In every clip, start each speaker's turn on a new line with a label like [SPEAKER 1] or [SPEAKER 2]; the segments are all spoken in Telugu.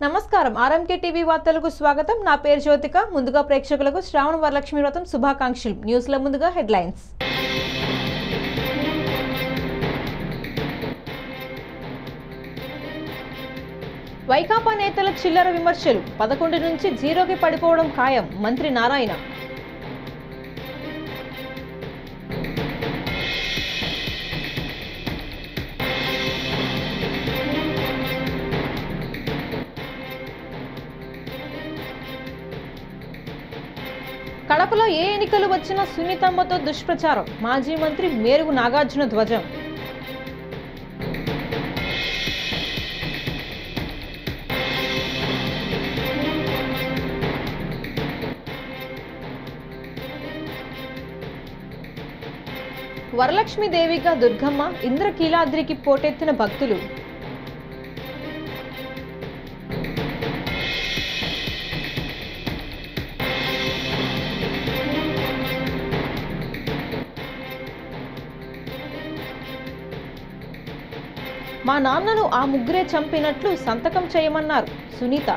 [SPEAKER 1] నమస్కారం ఆర్ఎంకే టీవీ వార్తలకు స్వాగతం. నా పేరు జ్యోతిక. ముందుగా ప్రేక్షకులకు శ్రావణ వరలక్ష్మి వ్రతం శుభాకాంక్షలు. న్యూస్ లో ముందుగా హెడ్లైన్స్. వైకాపా నేతల చిల్లర విమర్శలు. 11 నుంచి 0కి పడిపోవడం ఖాయం. మంత్రి నారాయణ. కడపలో ఏ ఎన్నికలు వచ్చినా సునీతమ్మతో దుష్ప్రచారం. మాజీ మంత్రి మేరుగు నాగార్జున ధ్వజం. వరలక్ష్మీదేవిగా దుర్గమ్మ, ఇంద్రకీలాద్రికి పోటెత్తిన భక్తులు. మా నాన్నను ఆ ముగ్గురే చంపినట్లు సంతకం చేయమన్నారు సునీత.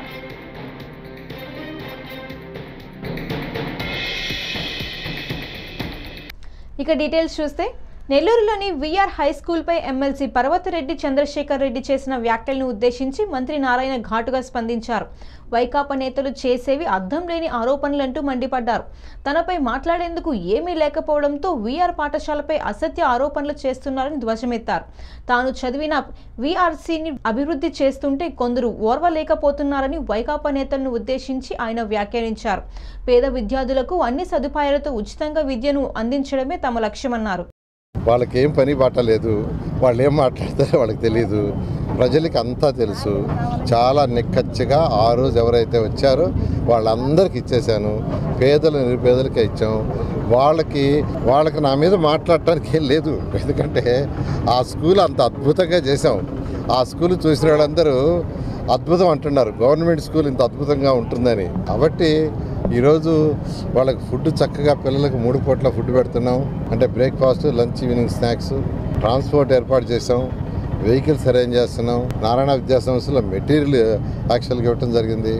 [SPEAKER 1] ఇక డీటెయిల్స్ చూస్తే, నెల్లూరులోని విఆర్ హై స్కూల్పై ఎమ్మెల్సీ పర్వతరెడ్డి చంద్రశేఖర్ రెడ్డి చేసిన వ్యాఖ్యలను ఉద్దేశించి మంత్రి నారాయణ ఘాటుగా స్పందించారు. వైకాపా నేతలు చేసేవి అర్థం లేని ఆరోపణలంటూ మండిపడ్డారు. తనపై మాట్లాడేందుకు ఏమీ లేకపోవడంతో విఆర్ పాఠశాలపై అసత్య ఆరోపణలు చేస్తున్నారని ధ్వజమెత్తారు. తాను చదివిన విఆర్సీని అభివృద్ధి చేస్తుంటే కొందరు ఓర్వలేకపోతున్నారని వైకాపా నేతలను ఉద్దేశించి ఆయన వ్యాఖ్యానించారు. పేద విద్యార్థులకు అన్ని సదుపాయాలతో ఉచితంగా విద్యను అందించడమే తమ లక్ష్యమన్నారు.
[SPEAKER 2] వాళ్ళకి ఏం పని బాటలేదు, వాళ్ళు ఏం మాట్లాడతారో వాళ్ళకి తెలియదు. ప్రజలకి అంతా తెలుసు. చాలా నిక్కచ్చిగా ఆ రోజు ఎవరైతే వచ్చారో వాళ్ళందరికీ ఇచ్చేసాను. పేదలు నిరుపేదలకే ఇచ్చాం. వాళ్ళకి నా మీద మాట్లాడటానికి ఏం లేదు. ఎందుకంటే ఆ స్కూల్ అంత అద్భుతంగా చేసాం. ఆ స్కూల్ చూసిన వాళ్ళందరూ అద్భుతం అంటున్నారు, గవర్నమెంట్ స్కూల్ ఇంత అద్భుతంగా ఉంటుందని. కాబట్టి ఈరోజు వాళ్ళకి ఫుడ్ చక్కగా పిల్లలకు 3 పూట్ల ఫుడ్ పెడుతున్నాం. అంటే breakfast, lunch, evening snacks, transport ఏర్పాటు చేసాం, వెహికల్స్ అరేంజ్ చేస్తున్నాం. నారాయణ విద్యా సంస్థలో మెటీరియల్ యాక్చువల్గా ఇవ్వటం జరిగింది.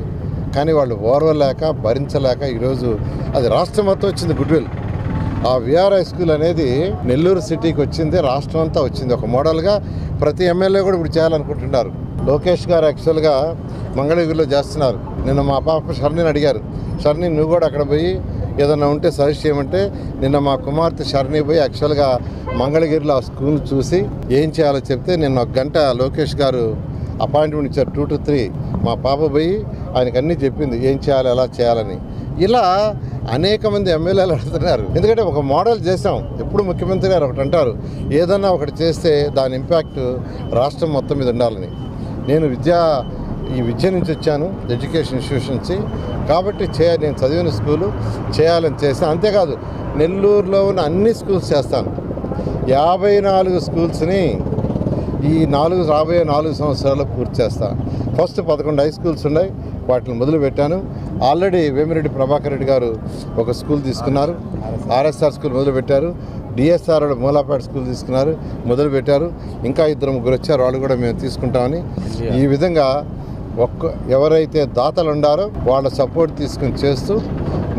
[SPEAKER 2] కానీ వాళ్ళు ఓర్వలేక భరించలేక ఈరోజు అది రాష్ట్రం మొత్తం వచ్చింది గుడ్విల్. ఆ విఆర్ హై స్కూల్ అనేది నెల్లూరు సిటీకి వచ్చింది, రాష్ట్రం అంతా వచ్చింది. ఒక మోడల్గా ప్రతి ఎమ్మెల్యే కూడా ఇప్పుడు చేయాలనుకుంటున్నారు. లోకేష్ గారు యాక్చువల్గా మంగళగిరిలో చేస్తున్నారు. నిన్న మా పాప షర్ణిని అడిగారు, షర్ణి నువ్వు కూడా అక్కడ పోయి ఏదన్నా ఉంటే సజెస్ట్ చేయమంటే నిన్న మా కుమార్తె షర్ణి పోయి యాక్చువల్గా మంగళగిరిలో ఆ స్కూల్ చూసి ఏం చేయాలో చెప్తే నిన్న 1 గంట లోకేష్ గారు అపాయింట్మెంట్ ఇచ్చారు. 2 to 3 మా పాప పోయి ఆయనకు అన్నీ చెప్పింది, ఏం చేయాలి, ఎలా చేయాలని. ఇలా అనేక మంది ఎమ్మెల్యేలు అడుగుతున్నారు. ఎందుకంటే ఒక మోడల్ చేసాం. ఎప్పుడు ముఖ్యమంత్రి గారు ఒకటి అంటారు, ఏదన్నా ఒకటి చేస్తే దాని ఇంపాక్ట్ రాష్ట్రం మొత్తం మీద ఉండాలని. నేను ఈ విద్య నుంచి వచ్చాను, ఎడ్యుకేషన్ ఇన్స్టిట్యూషన్ నుంచి. కాబట్టి నేను చదివిన స్కూలు చేయాలని చేస్తాను. అంతేకాదు నెల్లూరులో ఉన్న అన్ని స్కూల్స్ చేస్తాను. 54 స్కూల్స్ని ఈ రాబోయే 4 సంవత్సరాల్లో పూర్తి చేస్తాను. ఫస్ట్ 11 హై స్కూల్స్ ఉన్నాయి, వాటిని మొదలుపెట్టాను. ఆల్రెడీ వేమిరెడ్డి ప్రభాకర్ రెడ్డి గారు ఒక స్కూల్ తీసుకున్నారు, ఆర్ఎస్ఆర్ స్కూల్ మొదలుపెట్టారు. డిఎస్ఆర్ మూలాపేట స్కూల్ తీసుకున్నారు, మొదలుపెట్టారు. ఇంకా 2-3 వచ్చారు, వాళ్ళు కూడా మేము తీసుకుంటామని. ఈ విధంగా ఎవరైతే దాతలు ఉండారో వాళ్ళ సపోర్ట్ తీసుకుని చేస్తూ,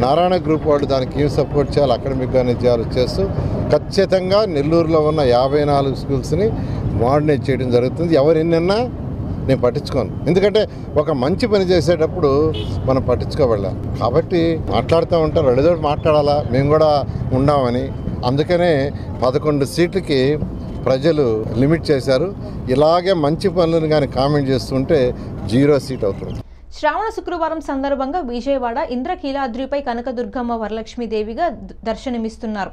[SPEAKER 2] నారాయణ గ్రూప్ వాళ్ళు దానికి ఏం సపోర్ట్ చేయాలి, అకాడమిక్ కానీ చేయాలో చేస్తూ ఖచ్చితంగా నెల్లూరులో ఉన్న 54 స్కూల్స్ని మోడర్నైజ్ చేయడం జరుగుతుంది. ఎవరు ఎన్నన్నా నేను పట్టించుకోను. ఎందుకంటే ఒక మంచి పని చేసేటప్పుడు మనం పట్టించుకోవాలి. కాబట్టి మాట్లాడుతూ ఉంటారు, రెండోటి మాట్లాడాలా, మేము కూడా ఉన్నామని. అందుకనే 11 సీట్లకి ప్రజలు లిమిట్ చేశారు. ఇలాగే మంచి పనులను కానీ కామెంట్ చేస్తుంటే 0 సీట్ అవుతుంది.
[SPEAKER 1] శ్రావణ శుక్రవారం సందర్భంగా విజయవాడ ఇంద్రకీలాద్రిపై కనకదుర్గమ్మ వరలక్ష్మీదేవిగా దర్శనమిస్తున్నారు.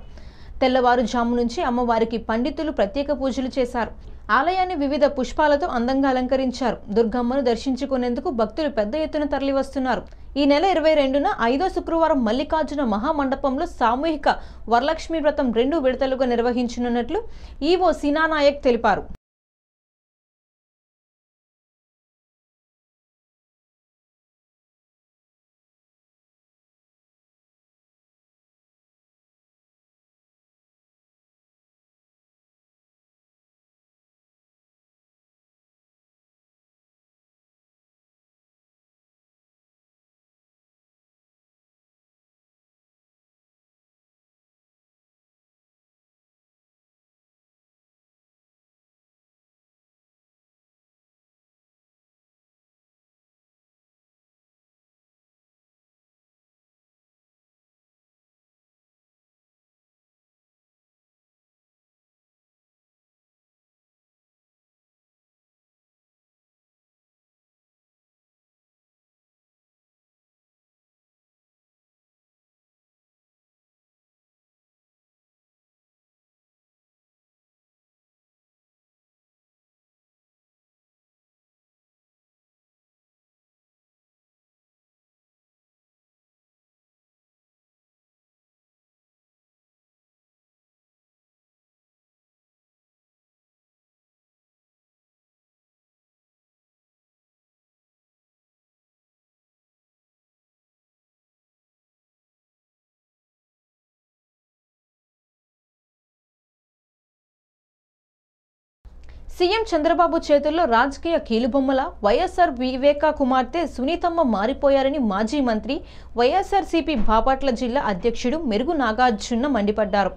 [SPEAKER 1] తెల్లవారుజాము నుంచి అమ్మవారికి పండితులు ప్రత్యేక పూజలు చేశారు. ఆలయాన్ని వివిధ పుష్పాలతో అందంగా అలంకరించారు. దుర్గమ్మను దర్శించుకునేందుకు భక్తులు పెద్ద ఎత్తున తరలివస్తున్నారు. ఈ నెల 22న 5వ శుక్రవారం మల్లికార్జున మహామండపంలో సామూహిక వరలక్ష్మి వ్రతం 2 విడతలుగా నిర్వహించనున్నట్లు ఈవో సీనానాయక్ తెలిపారు. సీఎం చంద్రబాబు చేతుల్లో రాజకీయ కీలుబొమ్మల వైఎస్ఆర్ వివేక కుమార్తె సునీతమ్మ మారిపోయారని మాజీ మంత్రి వైఎస్ఆర్సీపీ బాపట్ల జిల్లా అధ్యక్షుడు మెరుగు నాగార్జున మండిపడ్డారు.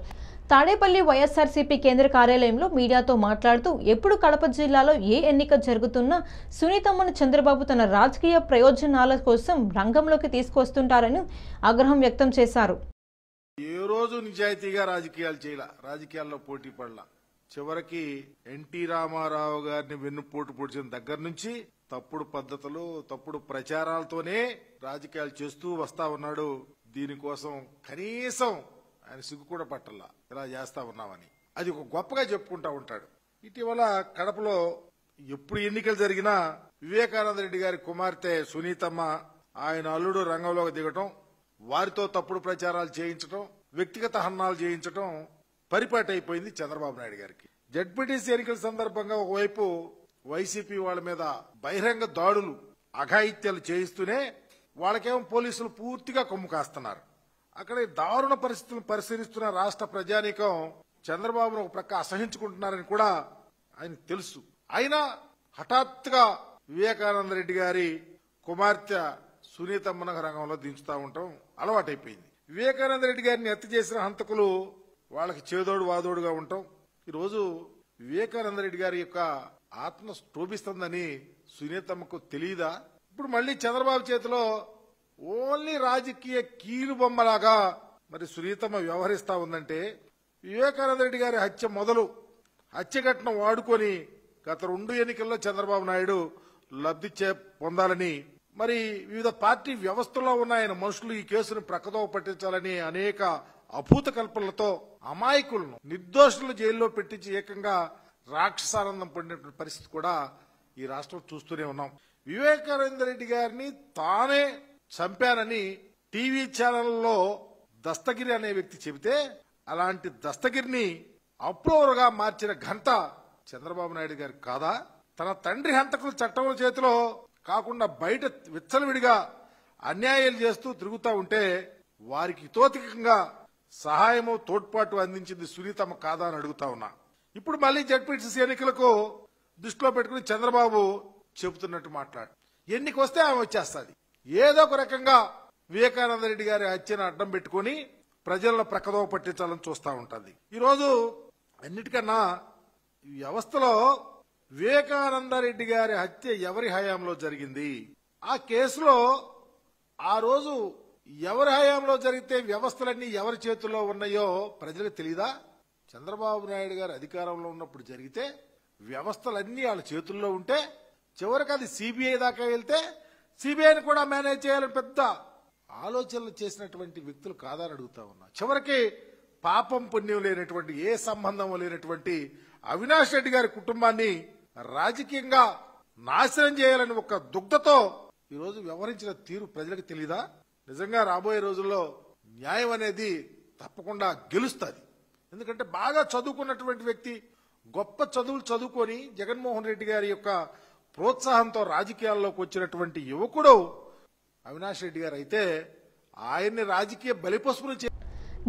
[SPEAKER 1] తాడేపల్లి వైఎస్ఆర్సీపీ కేంద్ర కార్యాలయంలో మీడియాతో మాట్లాడుతూ ఎప్పుడు కడప జిల్లాలో ఏ ఎన్నిక జరుగుతున్నా సునీతమ్మను చంద్రబాబు తన రాజకీయ ప్రయోజనాల కోసం రంగంలోకి తీసుకొస్తుంటారని ఆగ్రహం వ్యక్తం చేశారు.
[SPEAKER 3] ఏ రోజు నిజాయితీగా రాజకీయాలు చేయాల, రాజకీయాల్లో పోటీ పడలా. చివరికి ఎన్టీ రామారావు గారిని వెన్నుపోటు పొడిచిన దగ్గర నుంచి తప్పుడు పద్ధతులు, తప్పుడు ప్రచారాలతోనే రాజకీయాలు చేస్తూ వస్తా ఉన్నాడు. దీనికోసం కనీసం ఆయన సిగ్గు కూడా పట్టల్లా, ఇలా చేస్తా ఉన్నామని. అది ఒక గొప్పగా చెప్పుకుంటా ఉంటాడు. ఇటీవల కడపలో ఎప్పుడు ఎన్నికలు జరిగినా వివేకానంద రెడ్డి గారి కుమార్తె సునీతమ్మ, ఆయన అల్లుడు రంగంలోకి దిగటం, వారితో తప్పుడు ప్రచారాలు చేయించడం, వ్యక్తిగత హన్నాలు చేయించడం పరిపాటి అయిపోయింది చంద్రబాబు నాయుడు గారికి. జడ్పీటీసీ ఎన్నికల సందర్భంగా ఒకవైపు వైసీపీ వాళ్ళ మీద బహిరంగ దాడులు, అఘాయిత్యాలు చేయిస్తూనే వాళ్ళకేమో పోలీసులు పూర్తిగా కొమ్ము కాస్తున్నారు. అక్కడ దారుణ పరిస్థితులను పరిశీలిస్తున్న రాష్ట్ర ప్రజానీకం చంద్రబాబును ఒక ప్రక్క అసహించుకుంటున్నారని కూడా ఆయన తెలుసు. అయినా హఠాత్తుగా వివేకానంద రెడ్డి గారి కుమార్తె సునీతమ్మను రంగంలో దించుతా ఉండటం అలవాటైపోయింది. వివేకానంద రెడ్డి గారిని హత్య చేసిన హంతకులు వాళ్ళకి చేదోడు వాదోడుగా ఉండటం ఈరోజు వివేకానంద రెడ్డి గారి యొక్క ఆత్మ క్షోభిస్తుందని సునీతమ్మకు తెలియదా? ఇప్పుడు మళ్లీ చంద్రబాబు చేతిలో ఓన్లీ రాజకీయ కీలు బొమ్మలాగా మరి సునీతమ్మ వ్యవహరిస్తా ఉందంటే, వివేకానంద రెడ్డి గారి హత్య మొదలు హత్య ఘటన వాడుకొని గత 2 ఎన్నికల్లో చంద్రబాబు నాయుడు లబ్ధి పొందాలని, మరి వివిధ పార్టీ వ్యవస్థలో ఉన్న ఆయన మనుషులు ఈ కేసును ప్రక్కదోవ పట్టించాలని అనేక అభూత కల్పనలతో అమాయకులను, నిర్దోషులను జైల్లో పెట్టించి ఏకంగా రాక్షసానందం పొందిన పరిస్థితి కూడా ఈ రాష్ట్రం చూస్తూనే ఉన్నాం. వివేకానంద రెడ్డి గారిని తానే చంపానని టీవీ ఛానల్లో దస్తగిరి అనే వ్యక్తి చెబితే, అలాంటి దస్తగిరిని అప్రూవర్ గా మార్చిన ఘనత చంద్రబాబు నాయుడు గారికి కాదా? తన తండ్రి హంతకులు చట్టం చేతిలో కాకుండా బయట విచ్చలవిడిగా అన్యాయాలు చేస్తూ తిరుగుతా ఉంటే వారికి హితోధికంగా సహాయము, తోడ్పాటు అందించింది సునీతమ్మ కాదా అని అడుగుతా ఉన్నా. ఇప్పుడు మళ్లీ జడ్పీటీసీ ఎన్నికలకు దృష్టిలో పెట్టుకుని చంద్రబాబు చెబుతున్నట్టు మాట్లాడు. ఎన్నిక వస్తే ఆమె వచ్చేస్తుంది. ఏదో ఒక రకంగా వివేకానంద రెడ్డి గారి హత్యను అడ్డం పెట్టుకుని ప్రజలను ప్రక్కదోవ పట్టించాలని చూస్తా ఉంటుంది. ఈరోజు అన్నిటికన్నా ఈ వ్యవస్థలో వివేకానంద రెడ్డి గారి హత్య ఎవరి హయాంలో జరిగింది, ఆ కేసులో ఆ రోజు ఎవరి హయాంలో జరిగితే వ్యవస్థలన్నీ ఎవరి చేతుల్లో ఉన్నాయో ప్రజలకు తెలీదా? చంద్రబాబు నాయుడు గారు అధికారంలో ఉన్నప్పుడు జరిగితే వ్యవస్థలన్నీ వాళ్ళ చేతుల్లో ఉంటే చివరికి అది సిబిఐ దాకా వెళ్తే సిబిఐని కూడా మేనేజ్ చేయాలని పెద్ద ఆలోచనలు చేసినటువంటి వ్యక్తులు కాదని అడుగుతా ఉన్నా. చివరికి పాపం పుణ్యం లేనటువంటి, ఏ సంబంధం లేనటువంటి అవినాష్ రెడ్డి గారి కుటుంబాన్ని రాజకీయంగా నాశనం చేయాలని ఒక దుగ్ధతో ఈరోజు వ్యవహరించిన తీరు ప్రజలకు తెలీదా? నిజంగా రాబోయే రోజుల్లో న్యాయం అనేది తప్పకుండా గెలుస్తుంది. ఎందుకంటే బాగా చదువుకున్నటువంటి వ్యక్తి, గొప్ప చదువులు చదువుకొని జగన్మోహన్ రెడ్డి గారి యొక్క ప్రోత్సాహంతో రాజకీయాల్లోకి వచ్చినటువంటి యువకుడు అవినాష్ రెడ్డి గారు అయితే ఆయన్ని రాజకీయ బలిపశువును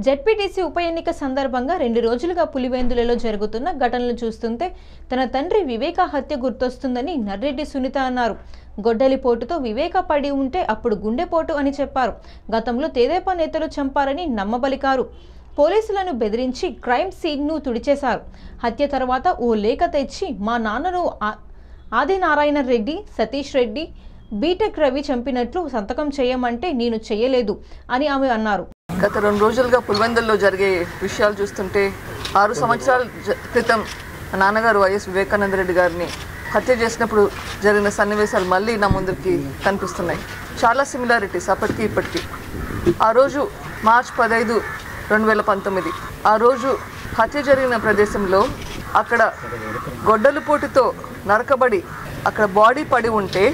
[SPEAKER 1] జడ్పీటీసీ ఉప ఎన్నిక సందర్భంగా 2 రోజులుగా పులివెందులలో జరుగుతున్న ఘటనలు చూస్తుంటే తన తండ్రి వివేక హత్య గుర్తొస్తుందని నర్రెడ్డి సునీత అన్నారు. గొడ్డలిపోటుతో వివేక పడి ఉంటే అప్పుడు గుండెపోటు అని చెప్పారు. గతంలో తెదేపా నేతలు చంపారని నమ్మబలికారు. పోలీసులను బెదిరించి క్రైమ్ సీన్ను తుడిచేశారు. హత్య తర్వాత ఓ లేఖ తెచ్చి మా నాన్నను ఆదినారాయణ రెడ్డి, సతీష్ రెడ్డి, బీటెక్ రవి చంపినట్లు సంతకం చేయమంటే నేను చేయలేదు అని ఆమె అన్నారు.
[SPEAKER 4] గత 2 రోజులుగా పులివెందుల్లో జరిగే విషయాలు చూస్తుంటే 6 సంవత్సరాల క్రితం నాన్నగారు వైఎస్ వివేకానంద రెడ్డి గారిని హత్య చేసినప్పుడు జరిగిన సన్నివేశాలు మళ్ళీ నా ముందుకి కనిపిస్తున్నాయి. చాలా సిమిలారిటీస్ అప్పటికి ఇప్పటికీ. ఆ రోజు మార్చ్ 15, 2019 ఆ రోజు హత్య జరిగిన ప్రదేశంలో అక్కడ గొడ్డలిపోటుతో నరకబడి అక్కడ బాడీ పడి ఉంటే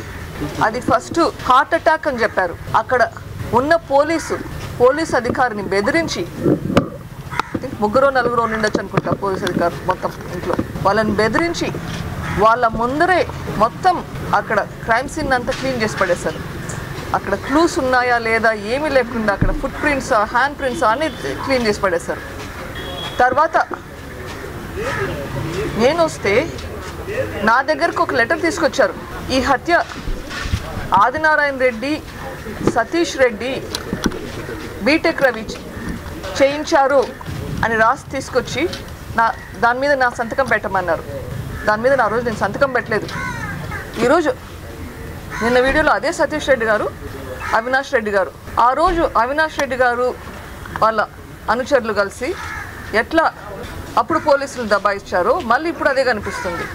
[SPEAKER 4] అది ఫస్ట్ హార్ట్ అటాక్ అని చెప్పారు. అక్కడ ఉన్న పోలీస్ అధికారిని బెదిరించి, 3-4 ఉండొచ్చు అనుకుంటా పోలీస్ అధికారులు మొత్తం ఇంట్లో, వాళ్ళని బెదిరించి వాళ్ళ ముందరే మొత్తం అక్కడ క్రైమ్ సీన్ అంతా క్లీన్ చేసి పడేశారు. అక్కడ క్లూస్ ఉన్నాయా లేదా ఏమీ లేకుండా అక్కడ ఫుట్ ప్రింట్స్, హ్యాండ్ ప్రింట్స్ అన్ని క్లీన్ చేసి పడేశారు. తర్వాత నేను వస్తే నా దగ్గరకు ఒక లెటర్ తీసుకొచ్చారు. ఈ హత్య ఆదినారాయణ రెడ్డి, సతీష్ రెడ్డి, బీటెక్ రవి చేయించారు అని రాసి తీసుకొచ్చి దాని మీద నా సంతకం పెట్టమన్నారు. దాని మీద నా రోజు నేను సంతకం పెట్టలేదు. ఈరోజు నిన్న వీడియోలో అదే సతీష్ రెడ్డి గారు, అవినాష్ రెడ్డి గారు, ఆ రోజు అవినాష్ రెడ్డి గారు వాళ్ళ అనుచరులు కలిసి ఎట్లా అప్పుడు పోలీసులు దబాయిచ్చారో మళ్ళీ ఇప్పుడు అదే కనిపిస్తుంది.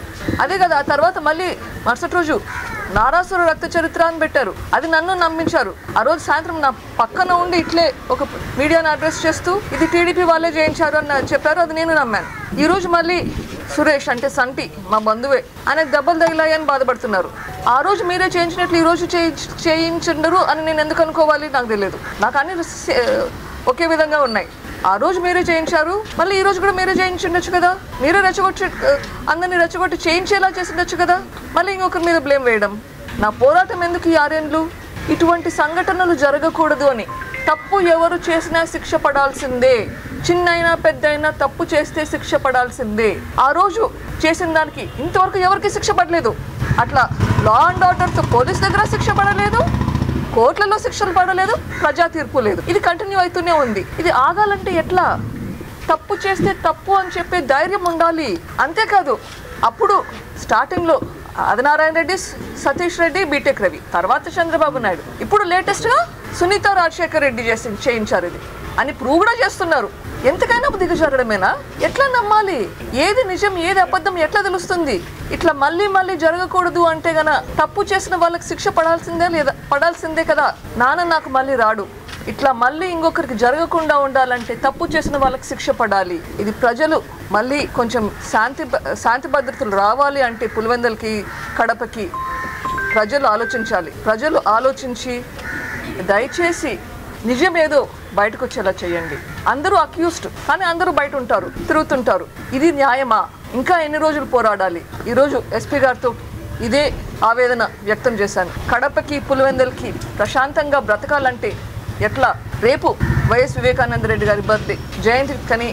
[SPEAKER 4] అదే కదా, ఆ తర్వాత మళ్ళీ మరుసటి రోజు నారాసుర రక్త చరిత్ర అని పెట్టారు. అది నన్ను నమ్మించారు. ఆ రోజు సాయంత్రం నా పక్కన ఉండి ఇట్లే ఒక మీడియాను అడ్రస్ చేస్తూ ఇది టీడీపీ వాళ్ళే చేయించారు అని చెప్పారు. అది నేను నమ్మాను. ఈరోజు మళ్ళీ సురేష్ అంటే సంటి మా బంధువే ఆయనకు దెబ్బలు తగిలాయని బాధపడుతున్నారు. ఆ రోజు మీరే చేయించినట్లు ఈ రోజు చేయించండరు అని నేను ఎందుకు అనుకోవాలి? నాకు తెలియదు. నాకు అన్ని ఒకే విధంగా ఉన్నాయి. ఆ రోజు మీరే చేయించారు, మళ్ళీ ఈ రోజు కూడా మీరే చేయించుండొచ్చు కదా. మీరే రెచ్చగొట్టి అందరినీ రెచ్చగొట్టి చేయించేలా చేసిండొచ్చు కదా. మళ్ళీ ఇంకొకరి మీద బ్లేమ్ వేయడం. నా పోరాటం ఎందుకు ఈ 6 ఏళ్ళు? ఇటువంటి సంఘటనలు జరగకూడదు అని. తప్పు ఎవరు చేసినా శిక్ష పడాల్సిందే. చిన్నైనా పెద్దయినా తప్పు చేస్తే శిక్ష పడాల్సిందే. ఆ రోజు చేసిన దానికి ఇంతవరకు ఎవరికి శిక్ష పడలేదు. అట్లా లా అండ్ ఆర్డర్తో పోలీస్ దగ్గర శిక్ష పడలేదు, కోర్టులలో శిక్షలు పడలేదు, ప్రజా తీర్పు లేదు. ఇది కంటిన్యూ అవుతూనే ఉంది. ఇది ఆగాలంటే ఎట్లా? తప్పు చేస్తే తప్పు అని చెప్పే ధైర్యం ఉండాలి. అంతేకాదు అప్పుడు స్టార్టింగ్లో ఆదినారాయణ రెడ్డి, సతీష్ రెడ్డి, బీటెక్ రవి, తర్వాత చంద్రబాబు నాయుడు, ఇప్పుడు లేటెస్ట్గా సునీత రాజశేఖర్ రెడ్డి చేయించారు ఇది అని ప్రూవ్ కూడా చేస్తున్నారు. ఎంతకైనా దిగజారడమేనా? ఎట్లా నమ్మాలి? ఏది నిజం ఏది అబద్ధం ఎట్లా తెలుస్తుంది? ఇట్లా మళ్ళీ మళ్ళీ జరగకూడదు అంటే గన తప్పు చేసిన వాళ్ళకి శిక్ష పడాల్సిందే లేదా? పడాల్సిందే కదా. నాకు మళ్ళీ రాడు. ఇట్లా మళ్ళీ ఇంకొకరికి జరగకుండా ఉండాలంటే తప్పు చేసిన వాళ్ళకి శిక్ష పడాలి. ఇది ప్రజలు మళ్ళీ కొంచెం శాంతి భద్రతలు రావాలి అంటే పులివెందులకి, కడపకి ప్రజలు ఆలోచించాలి. ప్రజలు ఆలోచించి దయచేసి నిజం ఏదో బయటకు వచ్చేలా చేయండి. అందరూ అక్యూస్డ్, కానీ అందరూ బయట ఉంటారు, తిరుగుతుంటారు. ఇది న్యాయమా? ఇంకా ఎన్ని రోజులు పోరాడాలి? ఈరోజు ఎస్పీ గారితో ఇదే ఆవేదన వ్యక్తం చేశాను. కడపకి, పులివెందులకి ప్రశాంతంగా బ్రతకాలంటే ఎట్లా? రేపు వైఎస్ వివేకానంద రెడ్డి గారి బర్త్డే జయంతి కని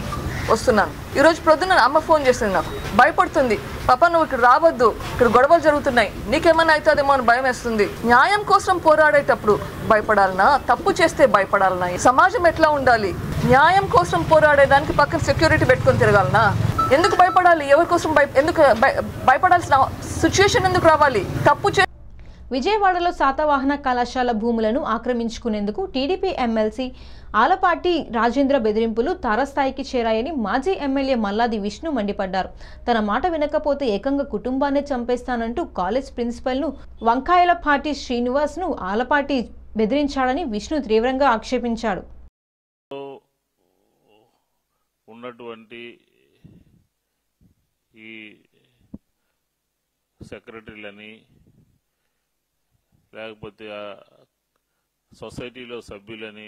[SPEAKER 4] వస్తున్నాను. ఈరోజు ప్రొద్దున అమ్మ ఫోన్ చేసింది, నాకు భయపడుతుంది. పాప నువ్వు ఇక్కడ రావద్దు, ఇక్కడ గొడవలు జరుగుతున్నాయి, నీకేమన్నా అవుతుందేమో అని భయం వేస్తుంది. న్యాయం కోసం పోరాడేటప్పుడు భయపడాలనా? తప్పు చేస్తే భయపడాలనా? సమాజం ఎట్లా ఉండాలి? న్యాయం కోసం పోరాడేదానికి పక్కన సెక్యూరిటీ పెట్టుకొని తిరగాలనా? ఎందుకు భయపడాలి? ఎవరి కోసం ఎందుకు భయపడాల్సిన సిచ్యుయేషన్ ఎందుకు రావాలి? తప్పు
[SPEAKER 1] విజయవాడలో శాతవాహన కళాశాల భూములను ఆక్రమించుకునేందుకు టీడీపీ ఎమ్మెల్సీ ఆలపాటి రాజేంద్ర బెదిరింపులు తారస్థాయికి చేరాయని మాజీ ఎమ్మెల్యే మల్లాది విష్ణు మండిపడ్డారు. తన మాట వినకపోతే ఏకంగా కుటుంబాన్ని చంపేస్తానంటూ కాలేజ్ ప్రిన్సిపల్ను వంకాయలపాటి శ్రీనివాస్ను ఆలపాటి బెదిరించాడని విష్ణు తీవ్రంగా ఆక్షేపించాడు.
[SPEAKER 5] ఉన్నటువంటి ఈ సెక్రటరీలని లేకపోతే ఆ సొసైటీలో సభ్యులని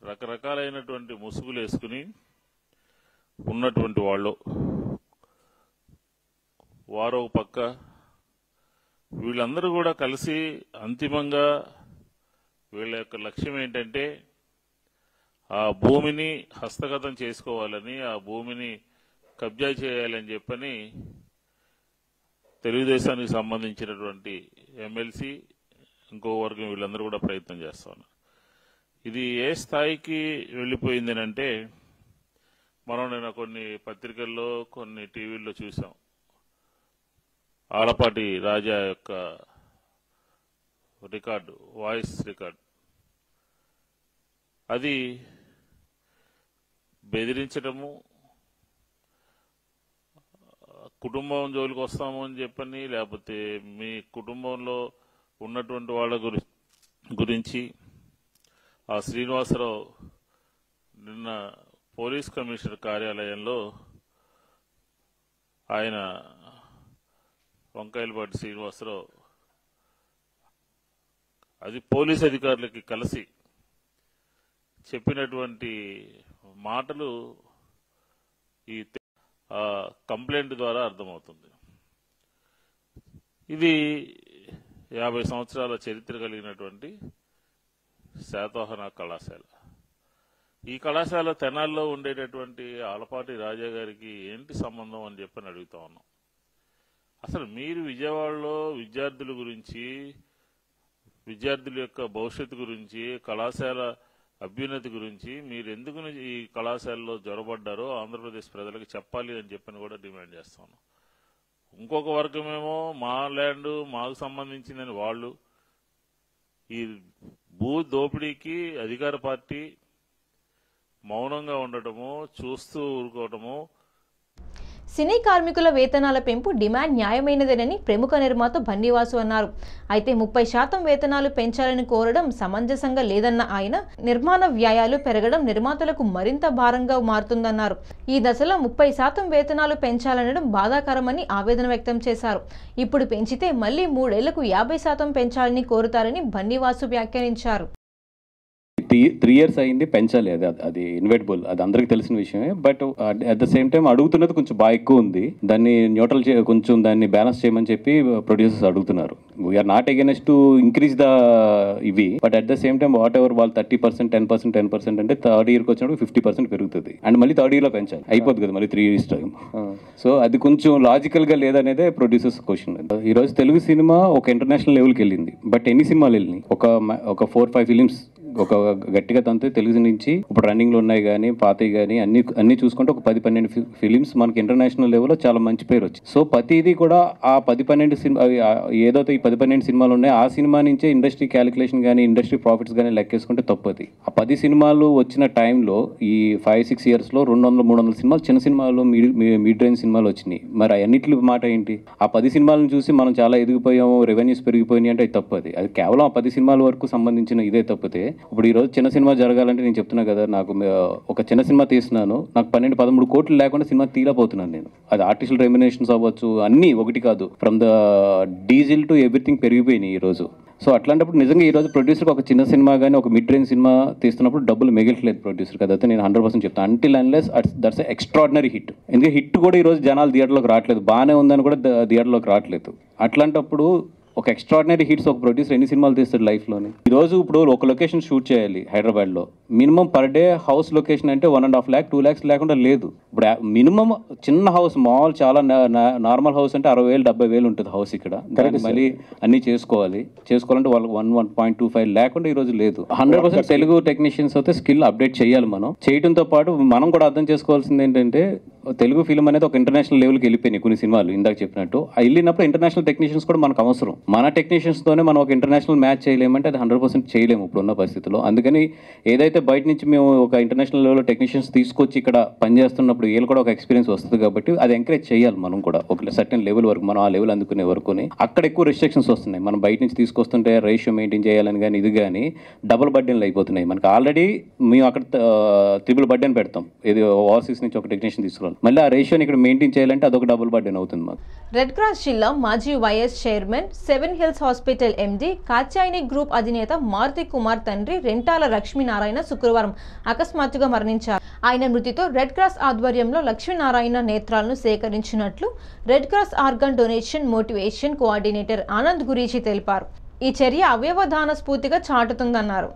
[SPEAKER 5] రకరకాలైనటువంటి ముసుగులు వేసుకుని ఉన్నటువంటి వాళ్ళు వారో పక్క, వీళ్ళందరూ కూడా కలిసి అంతిమంగా వీళ్ళ యొక్క లక్ష్యం ఏంటంటే ఆ భూమిని హస్తగతం చేసుకోవాలని, ఆ భూమిని కబ్జా చేయాలని చెప్పని తెలుగుదేశానికి సంబంధించినటువంటి ఎమ్మెల్సీ ఇంకో వర్గం వీళ్ళందరూ కూడా ప్రయత్నం చేస్తా ఉన్నారు. ఇది ఏ స్థాయికి వెళ్ళిపోయింది అంటే మనం నేను కొన్ని పత్రికల్లో కొన్ని టీవీల్లో చూసాం. ఆలపాటి రాజా యొక్క రికార్డు, వాయిస్ రికార్డు, అది బెదిరించడము, కుటుంబం జోలికి వస్తాము అని చెప్పని, లేకపోతే మీ కుటుంబంలో ఉన్నటువంటి వాళ్ళ గురించి ఆ శ్రీనివాసరావు నిన్న పోలీస్ కమిషనర్ కార్యాలయంలో ఆయన వంకాయలపాటి శ్రీనివాసరావు అది పోలీస్ అధికారులకి కలిసి చెప్పినటువంటి మాటలు ఈ కంప్లైంట్ ద్వారా అర్థమవుతుంది. ఇది 50 సంవత్సరాల చరిత్ర కలిగినటువంటి శాతవాహన కళాశాల. ఈ కళాశాల తెనాల్లో ఉండేటటువంటి ఆలపాటి రాజా గారికి ఏంటి సంబంధం అని చెప్పని అడుగుతా ఉన్నాం. అసలు మీరు విజయవాడలో విద్యార్థుల గురించి, విద్యార్థుల యొక్క భవిష్యత్తు గురించి, కళాశాల అభ్యున్నతి గురించి మీరు ఎందుకు ఈ కళాశాలలో జొరబడ్డారో ఆంధ్రప్రదేశ్ ప్రజలకు చెప్పాలి అని చెప్పని కూడా డిమాండ్ చేస్తాను. ఇంకొక వర్గమేమో మా ల్యాండ్ మాకు సంబంధించిందని వాళ్ళు, ఈ భూ దోపిడీకి అధికార పార్టీ మౌనంగా ఉండటము, చూస్తూ ఊరుకోవటము.
[SPEAKER 1] సినీ కార్మికుల వేతనాల పెంపు డిమాండ్ న్యాయమైనదేనని ప్రముఖ నిర్మాత బన్నీవాసు అన్నారు. అయితే 30% వేతనాలు పెంచాలని కోరడం సమంజసంగా లేదన్న ఆయన, నిర్మాణ వ్యయాలు పెరగడం నిర్మాతలకు మరింత భారంగా మారుతుందన్నారు. ఈ దశలో 30% వేతనాలు పెంచాలనడం బాధాకరమని ఆవేదన వ్యక్తం చేశారు. ఇప్పుడు పెంచితే మళ్లీ 3 ఏళ్లకు 50% పెంచాలని కోరుతారని బన్నీవాసు వ్యాఖ్యానించారు.
[SPEAKER 6] 3 years అయింది, పెంచాలి. అది ఇన్వెటబుల్, అది అందరికి తెలిసిన విషయమే. But at the same time అడుగుతున్నది కొంచెం బాగా ఎక్కువ ఉంది. దాన్ని న్యూట్రల్ కొంచెం దాన్ని బ్యాలెన్స్ చేయమని చెప్పి ప్రొడ్యూసర్స్ అడుగుతున్నారు. We're not against to increase the ఇవి, but at the same time whatever వాళ్ళు 30%, 10% అంటే థర్డ్ ఇయర్కి వచ్చినప్పుడు 50% పెరుగుతుంది. అండ్ మళ్ళీ థర్డ్ ఇయర్లో పెంచాలి, అయిపోతుంది కదా మళ్ళీ 3 years టైం. సో అది కొంచెం లాజికల్గా లేదనేదే ప్రొడ్యూసర్స్ క్వశ్చన్. ఈరోజు తెలుగు సినిమా ఒక ఇంటర్నేషనల్ లెవెల్కి వెళ్ళింది, బట్ ఎన్ని సినిమాలు వెళ్ళినాయి? ఒక 4-5 ఫిలిమ్స్ ఒక గట్టిగా తంతే తెలుగు నుంచి ఇప్పుడు రన్నింగ్లో ఉన్నాయి కానీ పాతవి కానీ అన్ని చూసుకుంటే ఒక 10-12 ఫిలిమ్స్ మనకి ఇంటర్నేషనల్ లెవెల్లో చాలా మంచి పేరు వచ్చింది. సో ప్రతిదీ కూడా ఆ 10-12 సినిమా ఏదైతే ఈ 10-12 సినిమాలు ఉన్నాయి ఆ సినిమా నుంచే ఇండస్ట్రీ క్యాలిక్యులేషన్ కానీ ఇండస్ట్రీ ప్రాఫిట్స్ కానీ లెక్కేసుకుంటే తప్పది. ఆ 10 సినిమాలు వచ్చిన టైంలో ఈ 5-6 ఇయర్స్లో 200-300 సినిమాలు, చిన్న సినిమాలు, మిడ్ రేంజ్ సినిమాలు వచ్చినాయి. మరి అన్నిటి మాట ఏంటి? ఆ 10 సినిమాలను చూసి మనం చాలా ఎదిగిపోయాము, రెవెన్యూస్ పెరిగిపోయినాయి అంటే అది తప్పది. అది కేవలం ఆ 10 సినిమాల వరకు సంబంధించిన ఇదే తప్పితే, ఇప్పుడు ఈరోజు చిన్న సినిమా జరగాలంటే నేను చెప్తున్నా కదా, నాకు ఒక చిన్న సినిమా తీస్తున్నాను, నాకు 12-13 కోట్లు లేకుండా సినిమా తీయలేకపోతున్నాను నేను. అది ఆర్టిఫిషియల్ రెమ్యునరేషన్స్ అవ్వచ్చు, అన్నీ ఒకటి కాదు, from the diesel to everything పెరిగిపోయినాయి ఈరోజు. సో అట్లాంటప్పుడు నిజంగా ఈరోజు ప్రొడ్యూసర్కి ఒక చిన్న సినిమా కానీ ఒక మిడ్ రేంజ్ సినిమా తీస్తున్నప్పుడు డబ్బులు మిగిలిట్లేదు ప్రొడ్యూసర్ కదా. అయితే నేను 100% చెప్తాను, until unless that's extraordinary hit. ఎందుకంటే హిట్ కూడా ఈరోజు జనాలు థియేటర్లోకి రావట్లేదు, బాగానే ఉందని కూడా థియేటర్లోకి రావట్లేదు. అట్లాంటప్పుడు ఒక ఎక్స్ట్రాడినరీ హిట్స్ ఒక ప్రొడ్యూసర్ ఎన్ని సినిమాలు తీస్తాడు లైఫ్లోని? ఈరోజు ఇప్పుడు ఒక లొకేషన్ షూట్ చేయాలి హైదరాబాద్లో, minimum per day house location అంటే 1.5 lakh 2 lakhs లేకుండా లేదు. ఇప్పుడు మినిమం చిన్న హౌస్, మాల్ చాలా నార్మల్ హౌస్ అంటే 60,000-70,000 ఉంటుంది హౌస్ ఇక్కడ. దాన్ని మళ్ళీ అన్నీ చేసుకోవాలంటే వాళ్ళకి 1.25 లేకుండా ఈరోజు లేదు. 100% తెలుగు టెక్నీషియన్స్ అయితే స్కిల్ అప్డేట్ చేయాలి. మనం చేయడంతో పాటు మనం కూడా అర్థం చేసుకోవాల్సింది ఏంటంటే, తెలుగు ఫిల్మ్ అనేది ఒక ఇంటర్నేషనల్ లెవెల్కి వెళ్ళిపోయినాయి కొన్ని సినిమాలు. ఇందాక చెప్పినట్టు వెళ్ళినప్పుడు ఇంటర్నేషనల్ టెక్నీషియన్స్ కూడా మనకు అవసరం. మన టెక్నీషియన్స్తోనే మనం ఒక ఇంటర్నేషనల్ మ్యాచ్ చేయలేమంటే అది 100% చేయలేము ఇప్పుడున్న పరిస్థితిలో. అందుకని ఏదైతే బయట నుంచి మేము ఒక ఇంటర్నేషనల్ లెవెల్లో టెక్నీషియన్స్ తీసుకొచ్చి ఇక్కడ పనిచేస్తున్నప్పుడు వీళ్ళు కూడా ఒక ఎక్స్పీరియన్స్ వస్తుంది కాబట్టి అది ఎంకరేజ్ చేయాలి మనం కూడా ఒక సర్టెన్ లెవెల్ వరకు. మనం ఆ లెవెల్ అందుకునే వరకుని అక్కడ ఎక్కువ రిస్ట్రిక్షన్స్ వస్తున్నాయి. మనం బయట నుంచి తీసుకొస్తుంటే రేషియో మెయింటైన్ చేయాలని కానీ ఇది కానీ డబుల్ బర్డెన్లు అయిపోతున్నాయి మనకి. ఆల్రెడీ మేము అక్కడ ట్రిపుల్ బర్డెన్ పెడతాం, ఇది ఓవర్సీస్ నుంచి ఒక టెక్నీషియన్ తీసుకురావాలి, మళ్ళీ ఆ రేషియోని ఇక్కడ మెయింటైన్ చేయాలంటే అదొక డబుల్ బర్డెన్ అవుతుంది మాకు.
[SPEAKER 1] రెడ్ క్రాస్ జిల్లా మాజీ YS chairman, 7 Hills hospital MD, Katyayani group అధినేత మారుతి కుమార్ తండ్రి రెంటాల లక్ష్మీనారాయణ శుక్రవారం అకస్మాత్తుగా మరణించారు. ఆయన మృతితో రెడ్ క్రాస్ ఆధ్వర్యంలో లక్ష్మీనారాయణ నేత్రాలను సేకరించినట్లు red cross organ donation motivation coordinator Anand Gurjee తెలిపారు. ఈ చర్య అవయవదాన స్ఫూర్తిగా చాటుతుందన్నారు.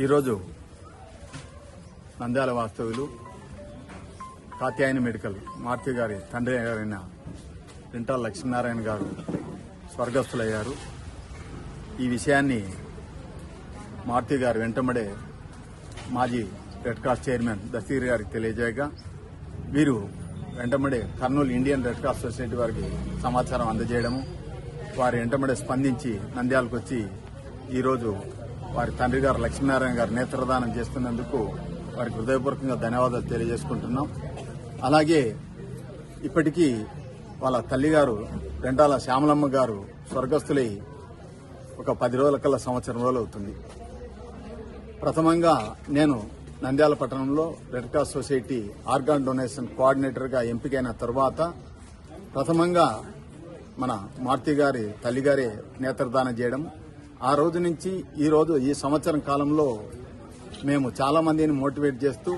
[SPEAKER 7] ఈరోజు నంద్యాల వాస్తవ్యులు కాత్యాయని మెడికల్ మారుతి గారి తండ్రి గారైన రెంటాల లక్ష్మీనారాయణ గారు స్వర్గస్థులయ్యారు. ఈ విషయాన్ని మారుతి గారు వెంటబడే మాజీ రెడ్ క్రాస్ చైర్మన్ దస్తగిరి గారికి తెలియజేయగా వీరు వెంటబడే Kurnool Indian red cross society వారికి సమాచారం అందజేయడము, వారి వెంటబడే స్పందించి నంద్యాలకు వచ్చి ఈరోజు వారి తండ్రి గారు లక్ష్మీనారాయణ గారు నేత్రదానం చేస్తున్నందుకు వారికి హృదయపూర్వకంగా ధన్యవాదాలు తెలియజేసుకుంటున్నాం. అలాగే ఇప్పటికీ వాళ్ళ తల్లిగారు రెంటాల శ్యామలమ్మ గారు స్వర్గస్థులై ఒక 10 రోజుల కల్లా సంవత్సరం రోజులు అవుతుంది. ప్రథమంగా నేను నంద్యాల పట్టణంలో red cross society organ donation కోఆర్డినేటర్గా ఎంపికైన తరువాత ప్రథమంగా మన మారుతి గారి తల్లిగారే నేత్రదానం చేయడం. ఆ రోజు నుంచి ఈ రోజు ఈ సంవత్సరం కాలంలో మేము చాలా మందిని మోటివేట్ చేస్తూ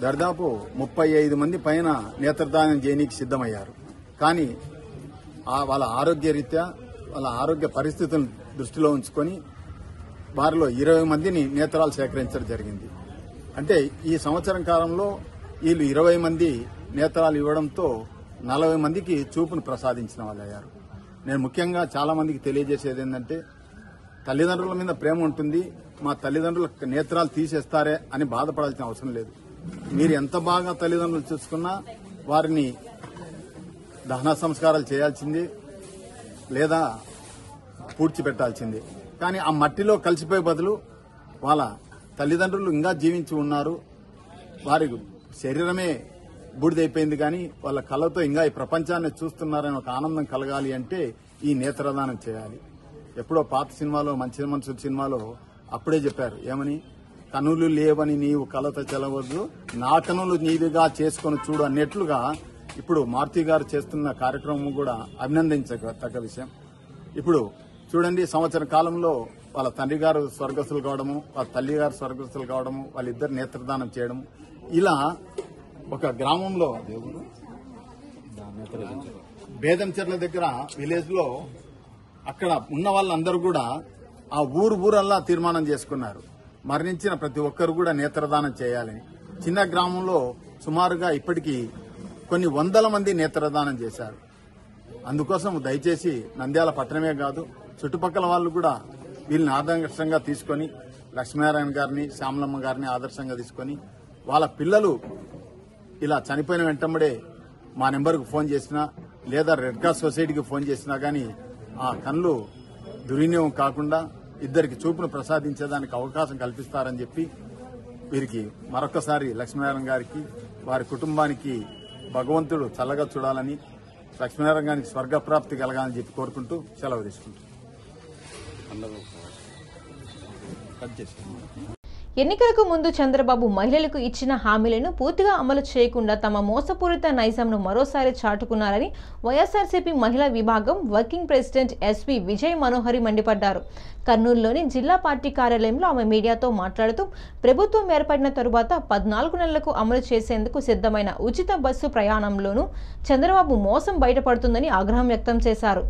[SPEAKER 7] దాదాపు 35 మంది పైన నేత్రదానం చేయడానికి సిద్ధమయ్యారు. కానీ వాళ్ళ ఆరోగ్య రీత్యా వాళ్ళ ఆరోగ్య పరిస్థితులను దృష్టిలో ఉంచుకొని వారిలో 20 మందిని నేత్రాలు సేకరించడం జరిగింది. అంటే ఈ సంవత్సరం కాలంలో వీళ్ళు 20 మంది నేత్రాలు ఇవ్వడంతో 40 మందికి చూపును ప్రసాదించిన వాళ్ళు అయ్యారు. నేను ముఖ్యంగా చాలా మందికి తెలియజేసేది ఏంటంటే, తల్లిదండ్రుల మీద ప్రేమ ఉంటుంది, మా తల్లిదండ్రుల నేత్రాలు తీసేస్తారే అని బాధపడాల్సిన అవసరం లేదు. మీరు ఎంత బాగా తల్లిదండ్రులు చూసుకున్నా వారిని దహన సంస్కారాలు చేయాల్సింది లేదా పూడ్చిపెట్టాల్సింది. కానీ ఆ మట్టిలో కలిసిపోయే బదులు వాళ్ళ తల్లిదండ్రులు ఇంకా జీవించి ఉన్నారు, వారి శరీరమే బూడిదైపోయింది, కానీ వాళ్ళ కళ్ళతో ఇంకా ఈ ప్రపంచాన్ని చూస్తున్నారని ఒక ఆనందం కలగాలి అంటే ఈ నేత్రదానం చేయాలి. ఎప్పుడో పాత సినిమాలో మంచి మనుషుల సినిమాలో అప్పుడే చెప్పారు, ఏమని, కనులు లేవని నీవు కలత చెలవద్దు, నా కనులు నీవిగా చేసుకొని చూడు అన్నట్లుగా ఇప్పుడు మారుతి గారు చేస్తున్న కార్యక్రమం కూడా అభినందించదగ్గ విషయం. ఇప్పుడు చూడండి, సంవత్సర కాలంలో వాళ్ళ తండ్రి గారు స్వర్గస్థులు కావడము, వాళ్ళ తల్లి గారు స్వర్గస్థులు కావడము, వాళ్ళిద్దరు నేత్రదానం చేయడం, ఇలా ఒక గ్రామంలో బేదంచెర్ల దగ్గర విలేజ్ లో అక్కడ ఉన్న వాళ్ళందరూ కూడా ఆ ఊరల్లా తీర్మానం చేసుకున్నారు, మరణించిన ప్రతి ఒక్కరు కూడా నేత్రదానం చేయాలని. చిన్న గ్రామంలో సుమారుగా ఇప్పటికీ కొన్ని 100 మంది నేత్రదానం చేశారు. అందుకోసం దయచేసి నంద్యాల పట్టణమే కాదు, చుట్టుపక్కల వాళ్ళు కూడా వీళ్ళని ఆదర్శంగా తీసుకొని, లక్ష్మీనారాయణ గారిని, శ్యామలమ్మ గారిని ఆదర్శంగా తీసుకొని, వాళ్ళ పిల్లలు ఇలా చనిపోయిన వెంటనే మా నెంబర్కు ఫోన్ చేసినా లేదా రెడ్ క్రాస్ సొసైటీకి ఫోన్ చేసినా కానీ ఆ కళ్ళు దుర్వినియోగం కాకుండా ఇద్దరికి చూపును ప్రసాదించేదానికి అవకాశం కల్పిస్తారని చెప్పి వీరికి మరొకసారి లక్ష్మీనారాయణ గారికి, వారి కుటుంబానికి భగవంతుడు చల్లగా చూడాలని, లక్ష్మీనారాయణ గారికి స్వర్గప్రాప్తి కలగాలని చెప్పి కోరుకుంటూ సెలవు తీసుకుంటాం.
[SPEAKER 1] ఎన్నికలకు ముందు చంద్రబాబు మహిళలకు ఇచ్చిన హామీలను పూర్తిగా అమలు చేయకుండా తమ మోసపూరిత నైజంను మరోసారి చాటుకున్నారని వైఎస్ఆర్సీపీ మహిళా విభాగం వర్కింగ్ ప్రెసిడెంట్ ఎస్వి విజయ్ మనోహరి మండిపడ్డారు. కర్నూలులోని జిల్లా పార్టీ కార్యాలయంలో ఆమె మీడియాతో మాట్లాడుతూ, ప్రభుత్వం ఏర్పడిన తరువాత 14 నెలలకు అమలు చేసేందుకు సిద్ధమైన ఉచిత బస్సు ప్రయాణంలోనూ చంద్రబాబు మోసం బయటపడుతుందని ఆగ్రహం వ్యక్తం చేశారు.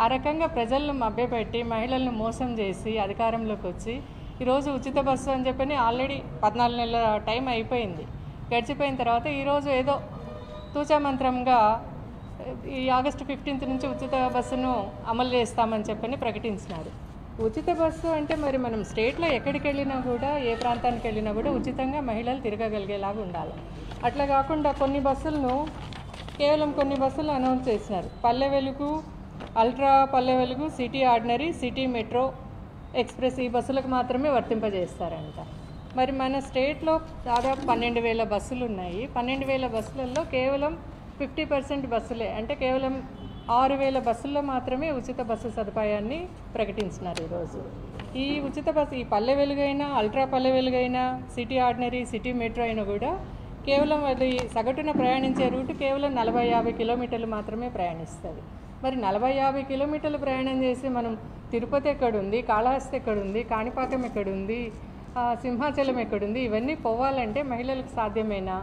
[SPEAKER 8] ఆ రకంగా ప్రజలను మభ్యపెట్టి మహిళలను మోసం చేసి అధికారంలోకి వచ్చి ఈరోజు ఉచిత బస్సు అని చెప్పని ఆల్రెడీ 14 నెలల టైం అయిపోయింది. గడిచిపోయిన తర్వాత ఈరోజు ఏదో తూచామంత్రంగా ఈ ఆగస్టు 15 నుంచి ఉచిత బస్సును అమలు చేస్తామని చెప్పని ప్రకటించినారు. ఉచిత బస్సు అంటే మరి మనం స్టేట్లో ఎక్కడికి వెళ్ళినా కూడా, ఏ ప్రాంతానికి వెళ్ళినా కూడా ఉచితంగా మహిళలు తిరగగలిగేలాగా ఉండాలి. అట్లా కాకుండా కేవలం కొన్ని బస్సులు అనౌన్స్ చేసినారు. Palle Velugu, ultra Palle Velugu, city ordinary, city metro express ఈ బస్సులకు మాత్రమే వర్తింపజేస్తారంట. మరి మన స్టేట్లో దాదాపు 12,000 బస్సులు ఉన్నాయి. 12,000 బస్సులలో కేవలం 50% బస్సులే, అంటే కేవలం 6,000 బస్సుల్లో మాత్రమే ఉచిత బస్సు సదుపాయాన్ని ప్రకటించినారు. ఈరోజు ఈ ఉచిత బస్సు, ఈ పల్లె వెలుగైనా, అల్ట్రా పల్లె వెలుగైనా, సిటీ ఆర్డినరీ, సిటీ మెట్రో అయినా కూడా కేవలం అది సగటున ప్రయాణించే రూటు కేవలం 40-50 కిలోమీటర్లు మాత్రమే ప్రయాణిస్తుంది. మరి 40-50 కిలోమీటర్లు ప్రయాణం చేసి మనం తిరుపతి ఎక్కడుంది, కాళహస్తి ఎక్కడుంది, కాణిపాకం ఎక్కడుంది, సింహాచలం ఎక్కడుంది, ఇవన్నీ పోవాలంటే మహిళలకు సాధ్యమేనా?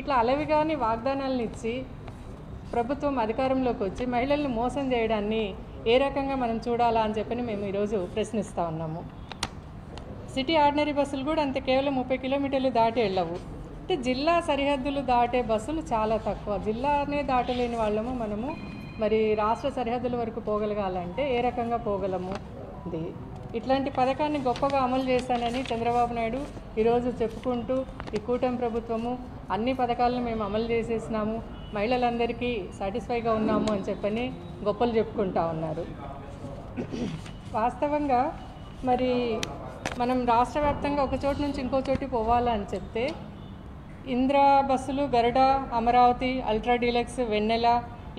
[SPEAKER 8] ఇట్లా అలవిగాని వాగ్దానాలను ఇచ్చి ప్రభుత్వం అధికారంలోకి వచ్చి మహిళల్ని మోసం చేయడాన్ని ఏ రకంగా మనం చూడాలా అని చెప్పని మేము ఈరోజు ప్రశ్నిస్తూ ఉన్నాము. సిటీ ఆర్డినరీ బస్సులు కూడా అంతే, కేవలం 30 కిలోమీటర్లు దాటి వెళ్ళవు. అంటే జిల్లా సరిహద్దులు దాటే బస్సులు చాలా తక్కువ. జిల్లానే దాటలేని వాళ్ళము మనము మరి రాష్ట్ర సరిహద్దుల వరకు పోగలగాలంటే ఏ రకంగా పోగలము? ఇట్లాంటి పథకాన్ని గొప్పగా అమలు చేశానని చంద్రబాబు నాయుడు ఈరోజు చెప్పుకుంటూ, ఈ కూటమి ప్రభుత్వము అన్ని పథకాలను మేము అమలు చేసేసినాము, మహిళలందరికీ సాటిస్ఫైగా ఉన్నాము అని చెప్పని గొప్పలు చెప్పుకుంటా ఉన్నారు. వాస్తవంగా మరి మనం రాష్ట్ర వ్యాప్తంగా ఒక చోటు నుంచి ఇంకో చోటు పోవాలని చెప్తే ఇంద్ర బస్సులు, గరుడ, అమరావతి, అల్ట్రా డీలక్స్, వెన్నెల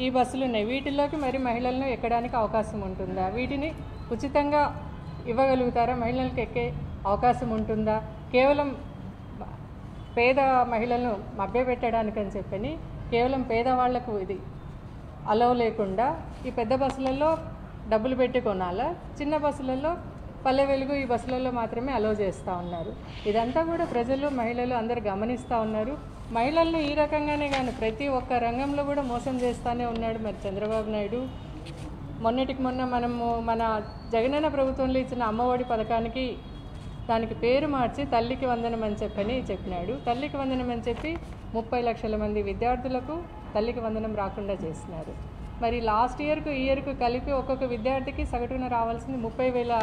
[SPEAKER 8] ఈ బస్సులు ఉన్నాయి. వీటిల్లోకి మరి మహిళలను ఎక్కడానికి అవకాశం ఉంటుందా? వీటిని ఉచితంగా ఇవ్వగలుగుతారా? మహిళలకు ఎక్కే అవకాశం ఉంటుందా? కేవలం పేద మహిళలను మభ్యపెట్టడానికని చెప్పని కేవలం పేదవాళ్లకు ఇది అలవ్ లేకుండా ఈ పెద్ద బస్సులలో డబ్బులు పెట్టి కొనాలా, చిన్న బస్సులలో పల్లె వెలుగు ఈ బస్సులలో మాత్రమే అలో చేస్తూ ఉన్నారు. ఇదంతా కూడా ప్రజలు మహిళలు అందరు గమనిస్తూ ఉన్నారు. మహిళల్ని ఈ రకంగానే కానీ ప్రతి ఒక్క రంగంలో కూడా మోసం చేస్తూనే ఉన్నాడు మరి చంద్రబాబు నాయుడు. మొన్నటికి మొన్న మన జగనన్న ప్రభుత్వంలో ఇచ్చిన అమ్మఒడి పథకానికి దానికి పేరు మార్చి తల్లికి వందనం అని చెప్పినాడు. తల్లికి వందనం అని చెప్పి 30 లక్షల మంది విద్యార్థులకు తల్లికి వందనం రాకుండా చేసినారు. మరి లాస్ట్ ఇయర్కు ఈ ఇయర్కు కలిపి ఒక్కొక్క విద్యార్థికి సగటున రావాల్సింది 30,000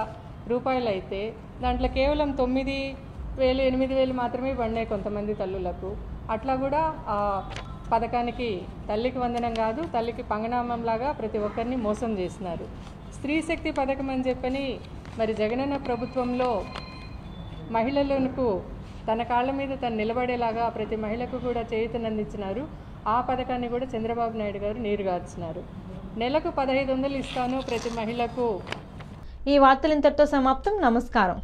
[SPEAKER 8] రూపాయలు అయితే దాంట్లో కేవలం 9,000 8,000 మాత్రమే పడినాయి కొంతమంది తల్లులకు. అట్లా కూడా ఆ పథకానికి తల్లికి వందనం కాదు, తల్లికి పంగనామంలాగా ప్రతి ఒక్కరిని మోసం చేసినారు. స్త్రీ శక్తి పథకం అని చెప్పని మరి జగనన్న ప్రభుత్వంలో మహిళలకు తన కాళ్ళ మీద తను నిలబడేలాగా ప్రతి మహిళకు కూడా చేయూతనందించినారు. ఆ పథకాన్ని కూడా చంద్రబాబు నాయుడు గారు నీరుగార్చినారు. నెలకు 1,500 ఇస్తాను ప్రతి మహిళకు.
[SPEAKER 1] ఈ వార్తలు ఇంతటితో సమాప్తం. నమస్కారం.